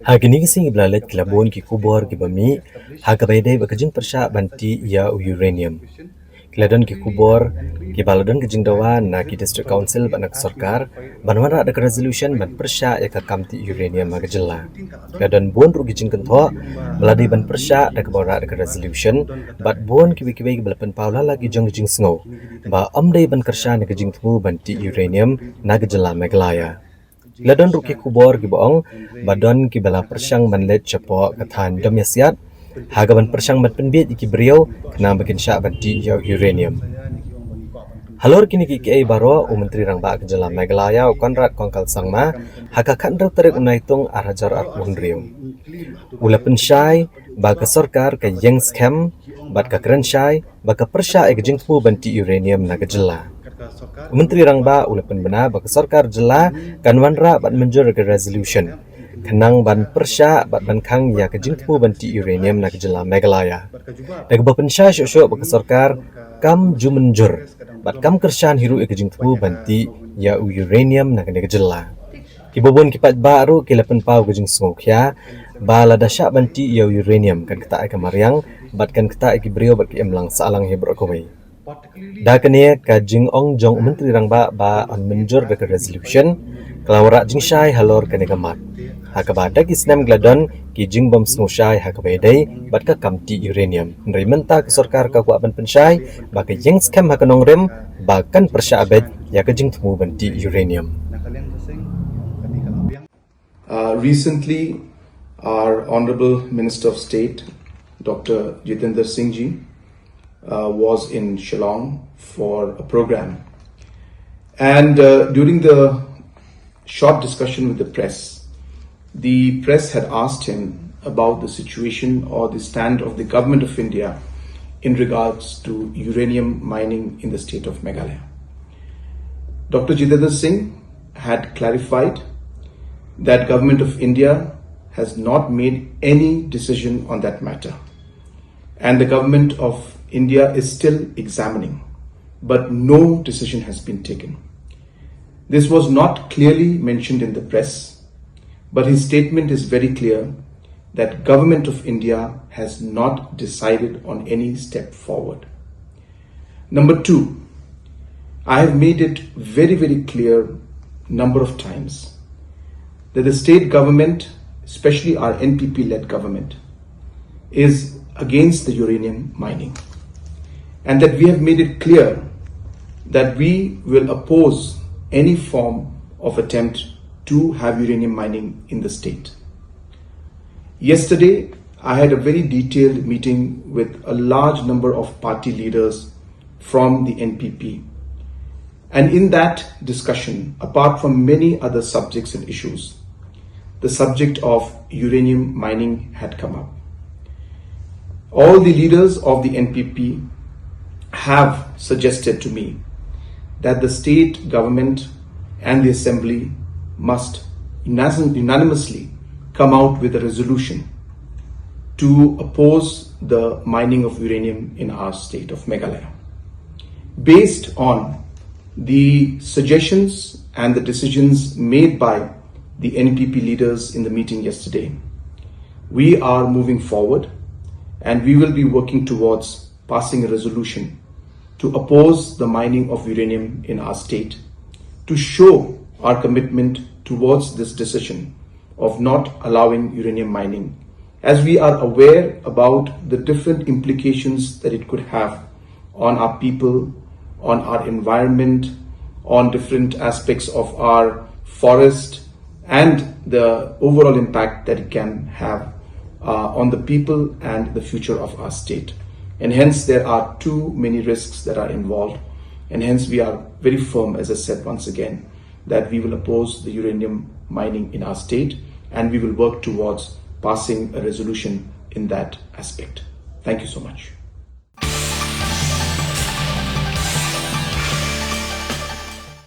Hagini kising iblalet kilabon ki kubor ki bami hagabayday bakajing persya banti ya uranium. Kiladon ki kubor ki baladon ki jingdawa na ki district council banak sarkar banwara ada resolution ban persya ya kamti uranium magajilla. Kiladon bon ru gijing kentho baladi ban persya da kabora ada resolution bat bon kibi-kibi balapan paula lagi jong gijing sngo ba amday ban kersya na gijing tmu banti uranium nagajilla meglaya. Ladon ruki kubor ki boong badon ki bala persyang banlet cepo katan domyasiat hagaban persyang ban penbit iki beriau kena bakin syak banti ya uranium. Halor kini ki baro Menteri Rangba Kejala Meghalaya Konrad Kongkal Sangma hakakan terik unaitung arajar wondriu. Ula pensyai baga sorkar ke yang scam bat ka kerensyai baga persya ekjing tmu banti uranium nagajela. Menteri Rangba ulapan benar bagi sarkar jela kan wanra bat menjur ke resolution kenang ban persya bat ban kang ya ke jingtmu banti uranium nak jela Meghalaya. Dag ba pensya syok bagi sarkar kam ju menjur bat kam kersyan hiru ke jingtmu banti ya uranium nak jela. Kibobon kipat baru kilapan pau ke jing sngokya ba lada syak banti ya uranium kan keta ke mariang bat kan keta ke brio bat ke emlang salang hebro kowai. Dakania ka jing ong jong Menteri Rangba ba on menjur de resolution kelawara jing syai halor kanegamat hakaba dak isnam gladon ki jing bom smusyai hakabedai bat ka kamti uranium nri menta ke sarkar ka ban pensyai ba ka jing scam hakanong rem ba kan persya abed ya ka jing tmu banti uranium. Recently our Honorable Minister of State Dr. Jyîʟʟᴜᴍ was in Shillong for a program, and during the short discussion with the press had asked him about the situation or the stand of the government of India in regards to uranium mining in the state of Meghalaya. Dr. Jyîʟʟᴜᴍ had clarified that government of India has not made any decision on that matter, and the government of India is still examining, but no decision has been taken. This was not clearly mentioned in the press, but his statement is very clear that government of India has not decided on any step forward. Number two, I have made it very, very clear number of times that the state government, especially our NPP-led government, is against the uranium mining. And that we have made it clear that we will oppose any form of attempt to have uranium mining in the state. Yesterday, I had a very detailed meeting with a large number of party leaders from the NPP. And in that discussion, apart from many other subjects and issues, the subject of uranium mining had come up. All the leaders of the NPP have suggested to me that the state government and the assembly must unanimously come out with a resolution to oppose the mining of uranium in our state of Meghalaya. Based on the suggestions and the decisions made by the NPP leaders in the meeting yesterday, we are moving forward and we will be working towards passing a resolution to oppose the mining of uranium in our state, to show our commitment towards this decision of not allowing uranium mining, as we are aware about the different implications that it could have on our people, on our environment, on different aspects of our forest, and the overall impact that it can have on the people and the future of our state. And hence there are too many risks that are involved, and hence we are very firm, as I said once again, that we will oppose the uranium mining in our state, and we will work towards passing a resolution in that aspect. Thank you so much.